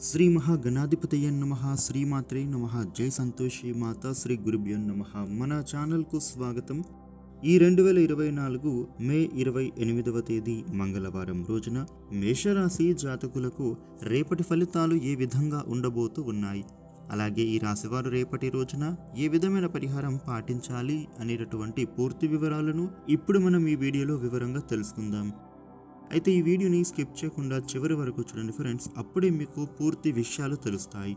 శ్రీ మహాగణాధిపతయ నమః శ్రీమాత్రే నమః జై సంతోషి మాతా శ్రీ గురుభ్యో నమః. మన ఛానల్కు స్వాగతం. ఈ 2024 మే 28వ తేదీ మంగళవారం రోజున మేషరాశి జాతకులకు రేపటి ఫలితాలు ఏ విధంగా ఉండబోతూ ఉన్నాయి, అలాగే ఈ రాశివారు రేపటి రోజున ఏ విధమైన పరిహారం పాటించాలి అనేటటువంటి పూర్తి వివరాలను ఇప్పుడు మనం ఈ వీడియోలో వివరంగా తెలుసుకుందాం. అయితే ఈ వీడియోని స్కిప్ చేయకుండా చివరి వరకు చూడండి ఫ్రెండ్స్, అప్పుడే మీకు పూర్తి విషయాలు తెలుస్తాయి.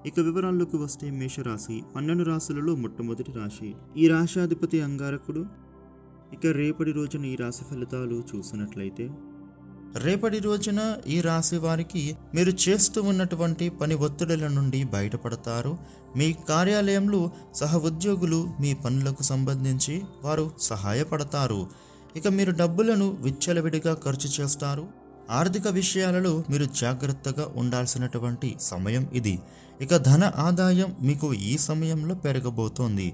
ఇక వివరాల్లోకి వస్తే మేషరాశి 12 రాశులలో మొట్టమొదటి రాశి. ఈ రాశాధిపతి అంగారకుడు. ఇక రేపటి రోజున ఈ రాశి ఫలితాలు చూసినట్లయితే, రేపటి రోజున ఈ రాశి వారికి మీరు చేస్తూ ఉన్నటువంటి పని ఒత్తిడుల నుండి బయటపడతారు. మీ కార్యాలయంలో సహ ఉద్యోగులు మీ పనులకు సంబంధించి వారు సహాయపడతారు. ఇక మీరు డబ్బులను విచ్చలవిడిగా ఖర్చు చేస్తారు. ఆర్థిక విషయాలలో మీరు జాగ్రత్తగా ఉండాల్సినటువంటి సమయం ఇది. ఇక ధన ఆదాయం మీకు ఈ సమయంలో పెరగబోతోంది.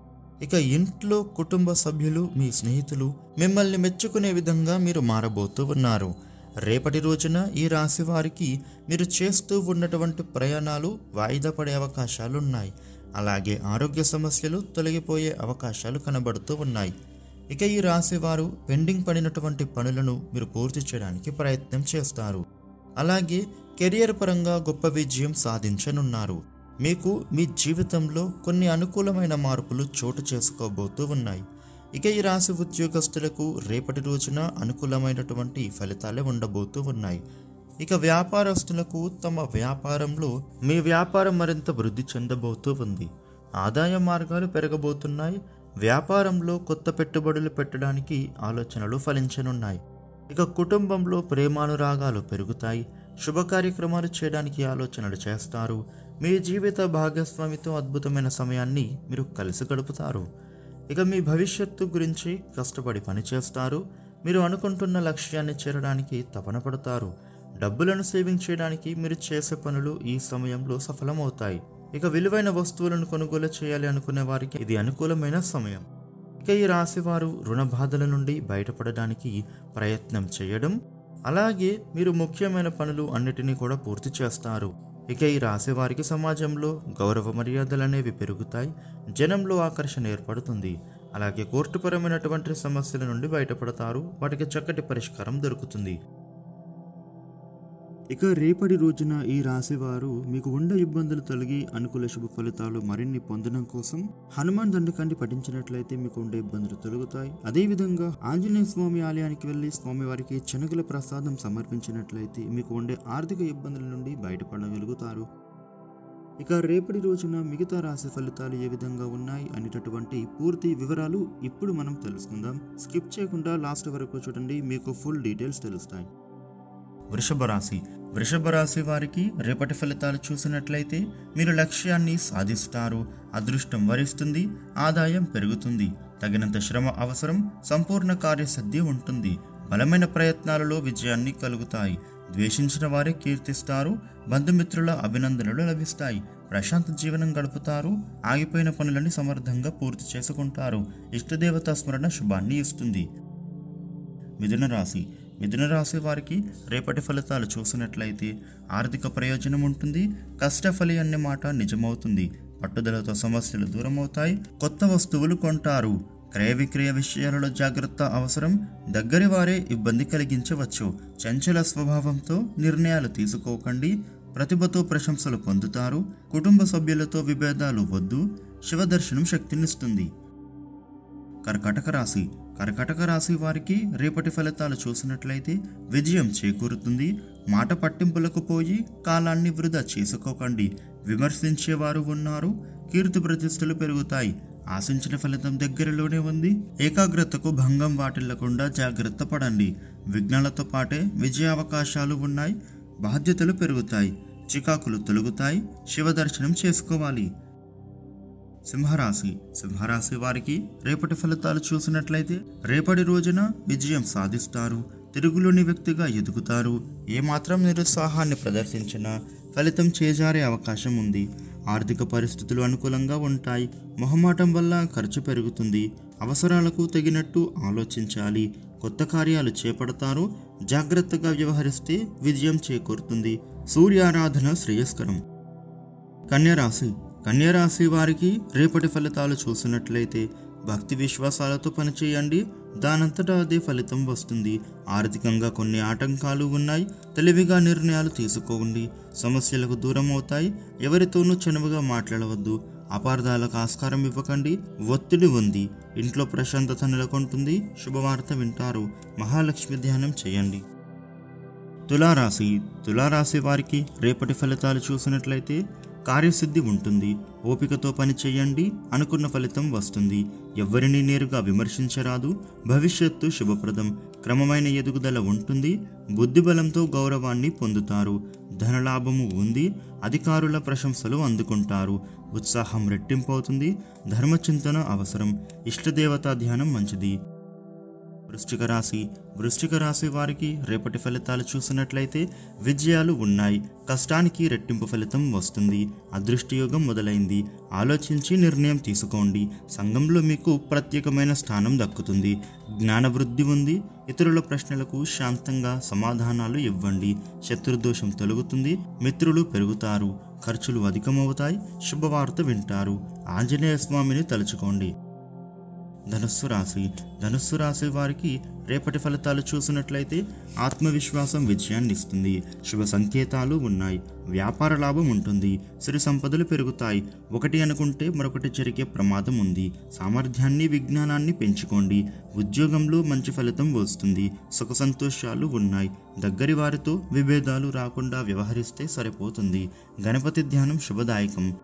ఇక ఇంట్లో కుటుంబ సభ్యులు, మీ స్నేహితులు మిమ్మల్ని మెచ్చుకునే విధంగా మీరు మారబోతూ ఉన్నారు. రేపటి రోజున ఈ రాశి వారికి మీరు చేస్తూ ఉన్నటువంటి ప్రయాణాలు వాయిదా పడే అవకాశాలున్నాయి. అలాగే ఆరోగ్య సమస్యలు తొలగిపోయే అవకాశాలు కనబడుతూ ఉన్నాయి. ఇక ఈ రాశి వారు పెండింగ్ పడినటువంటి పనులను మీరు పూర్తి చేయడానికి ప్రయత్నం చేస్తారు. అలాగే కెరియర్ పరంగా గొప్ప విజయం సాధించనున్నారు. మీకు మీ జీవితంలో కొన్ని అనుకూలమైన మార్పులు చోటు చేసుకోబోతూ ఉన్నాయి. ఇక ఈ రాశి ఉద్యోగస్తులకు రేపటి రోజున అనుకూలమైనటువంటి ఫలితాలే ఉండబోతూ ఉన్నాయి. ఇక వ్యాపారస్తులకు తమ వ్యాపారంలో మీ వ్యాపారం మరింత వృద్ధి చెందబోతూ ఉంది. ఆదాయ మార్గాలు పెరగబోతున్నాయి. వ్యాపారంలో కొత్త పెట్టుబడులు పెట్టడానికి ఆలోచనలు ఫలించనున్నాయి. ఇక కుటుంబంలో ప్రేమానురాగాలు పెరుగుతాయి. శుభ కార్యక్రమాలు చేయడానికి ఆలోచనలు చేస్తారు. మీ జీవిత భాగస్వామితో అద్భుతమైన సమయాన్ని మీరు కలిసి గడుపుతారు. ఇక మీ భవిష్యత్తు గురించి కష్టపడి పనిచేస్తారు. మీరు అనుకుంటున్న లక్ష్యాన్ని చేరడానికి తపన పడతారు. డబ్బులను సేవింగ్ చేయడానికి మీరు చేసే పనులు ఈ సమయంలో సఫలమవుతాయి. ఇక విలువైన వస్తువులను కొనుగోలు చేయాలి అనుకునే వారికి ఇది అనుకూలమైన సమయం. ఇక ఈ రాశి వారు రుణ బాధల నుండి బయటపడడానికి ప్రయత్నం చేయడం, అలాగే మీరు ముఖ్యమైన పనులు అన్నిటినీ కూడా పూర్తి చేస్తారు. ఇక ఈ రాశి వారికి సమాజంలో గౌరవ మర్యాదలు అనేవి పెరుగుతాయి. జనంలో ఆకర్షణ ఏర్పడుతుంది. అలాగే కోర్టుపరమైనటువంటి సమస్యల నుండి బయటపడతారు. వాటికి చక్కటి పరిష్కారం దొరుకుతుంది. ఇక రేపటి రోజున ఈ రాశి వారు మీకు ఉండే ఇబ్బందులు తొలగి అనుకూల శుభ ఫలితాలు మరిన్ని పొందడం కోసం హనుమాన్ దండకాన్ని పఠించినట్లయితే మీకు ఉండే ఇబ్బందులు తొలగుతాయి. అదేవిధంగా ఆంజనేయ స్వామి ఆలయానికి వెళ్లి స్వామివారికి శనగల ప్రసాదం సమర్పించినట్లయితే మీకు ఉండే ఆర్థిక ఇబ్బందుల నుండి బయటపడగలుగుతారు. ఇక రేపటి రోజున మిగతా రాశి ఫలితాలు ఏ విధంగా ఉన్నాయి అనేటటువంటి పూర్తి వివరాలు ఇప్పుడు మనం తెలుసుకుందాం. స్కిప్ చేయకుండా లాస్ట్ వరకు చూడండి, మీకు ఫుల్ డీటెయిల్స్ తెలుస్తాయి. వృషభ రాశి వారికి రేపటి ఫలితాలు చూసినట్లయితే మీరు లక్ష్యాన్ని సాధిస్తారు. అదృష్టం వరిస్తుంది. ఆదాయం పెరుగుతుంది. తగినంత శ్రమ అవసరం. సంపూర్ణ కార్యసిద్ధి ఉంటుంది. బలమైన ప్రయత్నాలలో విజయాన్ని కలుగుతాయి. ద్వేషించిన వారే కీర్తిస్తారు. బంధుమిత్రుల అభినందనలు లభిస్తాయి. ప్రశాంత జీవనం గడుపుతారు. ఆగిపోయిన పనులని సమర్థంగా పూర్తి చేసుకుంటారు. ఇష్టదేవతా స్మరణ శుభాన్ని ఇస్తుంది. మిథున రాశి వారికి రేపటి ఫలితాలు చూసినట్లయితే ఆర్థిక ప్రయోజనం ఉంటుంది. కష్టఫలి అనే మాట నిజమవుతుంది. పట్టుదలతో సమస్యలు దూరమవుతాయి. కొత్త వస్తువులు కొంటారు. క్రయ విక్రయ విషయాలలో జాగ్రత్త అవసరం. దగ్గరి వారే ఇబ్బంది కలిగించవచ్చు. చంచల స్వభావంతో నిర్ణయాలు తీసుకోకండి. ప్రతిభతో ప్రశంసలు పొందుతారు. కుటుంబ సభ్యులతో విభేదాలు వద్దు. శివదర్శనం శక్తినిస్తుంది. కర్కాటక రాశి వారికి రేపటి ఫలితాలు చూసినట్లయితే విజయం చేకూరుతుంది. మాట పట్టింపులకు పోయి కాలాన్ని వృధా చేసుకోకండి. విమర్శించేవారు ఉన్నారు. కీర్తి ప్రతిష్టలు పెరుగుతాయి. ఆశించిన ఫలితం దగ్గరలోనే ఉంది. ఏకాగ్రతకు భంగం వాటిల్లకుండా జాగ్రత్త పడండి. విఘ్నాలతో పాటే విజయ అవకాశాలు ఉన్నాయి. బాధ్యతలు పెరుగుతాయి. చికాకులు తొలగుతాయి. శివదర్శనం చేసుకోవాలి. సింహరాశి వారికి రేపటి ఫలితాలు చూసినట్లయితే రేపటి రోజున విజయం సాధిస్తారు. తిరుగులేని వ్యక్తిగా ఎదుగుతారు. ఏమాత్రం నిరుత్సాహాన్ని ప్రదర్శించినా ఫలితం చేజారే అవకాశం ఉంది. ఆర్థిక పరిస్థితులు అనుకూలంగా ఉంటాయి. మొహమాటం వల్ల ఖర్చు పెరుగుతుంది. అవసరాలకు తగినట్టు ఆలోచించాలి. కొత్త కార్యాలు చేపడతారు. జాగ్రత్తగా వ్యవహరిస్తే విజయం చేకూరుతుంది. సూర్యారాధన శ్రేయస్కరం. కన్యరాశి. కన్యరాశి వారికి రేపటి ఫలితాలు చూసినట్లయితే భక్తి విశ్వాసాలతో పనిచేయండి. దానంతటా అదే ఫలితం వస్తుంది. ఆర్థికంగా కొన్ని ఆటంకాలు ఉన్నాయి. తెలివిగా నిర్ణయాలు తీసుకోండి. సమస్యలకు దూరం అవుతాయి. ఎవరితోనూ చనువుగా మాట్లాడవద్దు. అపార్థాలకు ఆస్కారం ఇవ్వకండి. ఒత్తిడి ఉంది. ఇంట్లో ప్రశాంతత నెలకొంటుంది. శుభవార్త వింటారు. మహాలక్ష్మి ధ్యానం చేయండి. తులారాశి. తులారాశి వారికి రేపటి ఫలితాలు చూసినట్లయితే కార్యసిద్ధి ఉంటుంది. ఓపికతో పని చేయండి. అనుకున్న ఫలితం వస్తుంది. ఎవ్వరినీ నేరుగా విమర్శించరాదు. భవిష్యత్తు శుభప్రదం. క్రమమైన ఎదుగుదల ఉంటుంది. బుద్ధిబలంతో గౌరవాన్ని పొందుతారు. ధనలాభము ఉంది. అధికారుల ప్రశంసలు అందుకుంటారు. ఉత్సాహం రెట్టింపవుతుంది. ధర్మచింతన అవసరం. ఇష్టదేవతా ధ్యానం మంచిది. వృశ్చిక రాశి. వృశ్చిక రాశి వారికి రేపటి ఫలితాలు చూసినట్లయితే విజయాలు ఉన్నాయి. కష్టానికి రెట్టింపు ఫలితం వస్తుంది. అదృష్టయోగం మొదలైంది. ఆలోచించి నిర్ణయం తీసుకోండి. సంఘంలో మీకు ప్రత్యేకమైన స్థానం దక్కుతుంది. జ్ఞానవృద్ధి ఉంది. ఇతరుల ప్రశ్నలకు శాంతంగా సమాధానాలు ఇవ్వండి. శత్రుదోషం తొలగుతుంది. మిత్రులు పెరుగుతారు. ఖర్చులు అధికమవుతాయి. శుభవార్త వింటారు. ఆంజనేయ స్వామిని తలుచుకోండి. ధనుస్సు రాశి. ధనుస్సు రాశి వారికి రేపటి ఫలితాలు చూసినట్లయితే ఆత్మవిశ్వాసం విజయాన్ని ఇస్తుంది. శుభ సంకేతాలు ఉన్నాయి. వ్యాపార లాభం ఉంటుంది. సిరి సంపదలు పెరుగుతాయి. ఒకటి అనుకుంటే మరొకటి జరిగే ప్రమాదం ఉంది. సామర్థ్యాన్ని విజ్ఞానాన్ని పెంచుకోండి. ఉద్యోగంలో మంచి ఫలితం వస్తుంది. సుఖ సంతోషాలు ఉన్నాయి. దగ్గరి వారితో విభేదాలు రాకుండా వ్యవహరిస్తే సరిపోతుంది. గణపతి ధ్యానం శుభదాయకం.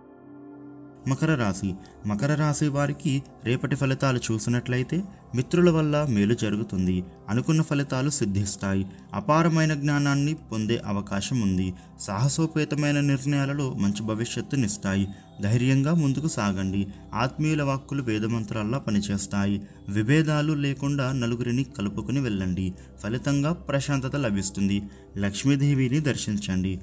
మకర రాశి. మకర రాశి వారికి రేపటి ఫలితాలు చూసినట్లయితే మిత్రుల వల్ల మేలు జరుగుతుంది. అనుకున్న ఫలితాలు సిద్ధిస్తాయి. అపారమైన జ్ఞానాన్ని పొందే అవకాశం ఉంది. సాహసోపేతమైన నిర్ణయాలలో మంచి భవిష్యత్తునిస్తాయి. ధైర్యంగా ముందుకు సాగండి. ఆత్మీయుల వాక్కులు వేదమంత్రాల్లా పనిచేస్తాయి. విభేదాలు లేకుండా నలుగురిని కలుపుకుని వెళ్ళండి. ఫలితంగా ప్రశాంతత లభిస్తుంది. లక్ష్మీదేవిని దర్శించండి.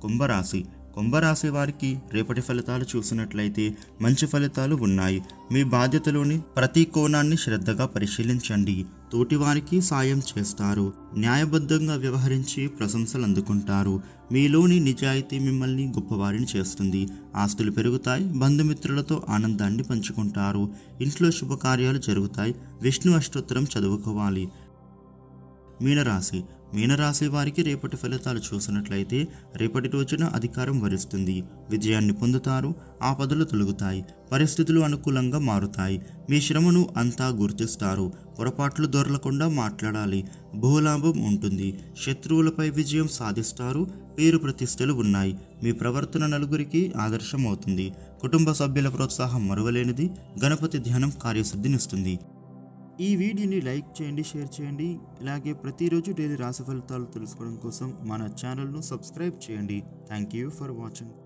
కుంభరాశి. కుంభరాశి వారికి రేపటి ఫలితాలు చూసినట్లయితే మంచి ఫలితాలు ఉన్నాయి. మీ బాధ్యతలోని ప్రతి కోణాన్ని శ్రద్ధగా పరిశీలించండి. తోటివారికి సాయం చేస్తారు. న్యాయబద్ధంగా వ్యవహరించి ప్రశంసలు అందుకుంటారు. మీలోని నిజాయితీ మిమ్మల్ని గొప్పవారిని చేస్తుంది. ఆస్తులు పెరుగుతాయి. బంధుమిత్రులతో ఆనందాన్ని పంచుకుంటారు. ఇంట్లో శుభకార్యాలు జరుగుతాయి. విష్ణు అష్టోత్తరం చదువుకోవాలి. మీనరాశి. మీనరాశి వారికి రేపటి ఫలితాలు చూసినట్లయితే రేపటి రోజున అధికారం వరిస్తుంది. విజయాన్ని పొందుతారు. ఆపదలు తొలగుతాయి. పరిస్థితులు అనుకూలంగా మారుతాయి. మీ శ్రమను అంతా గుర్తిస్తారు. పొరపాట్లు దొరలకుండా మాట్లాడాలి. భూలాభం ఉంటుంది. శత్రువులపై విజయం సాధిస్తారు. పేరు ప్రతిష్టలు ఉన్నాయి. మీ ప్రవర్తన నలుగురికి ఆదర్శం అవుతుంది. కుటుంబ సభ్యుల ప్రోత్సాహం మరువలేనిది. గణపతి ధ్యానం కార్యసిద్ధినిస్తుంది. ఈ వీడియోని లైక్ చేయండి, షేర్ చేయండి. ఇలాగే ప్రతిరోజు డైలీ రాశి ఫలితాలు తెలుసుకోవడం కోసం మన ఛానల్ను సబ్స్క్రైబ్ చేయండి. Thank you for watching.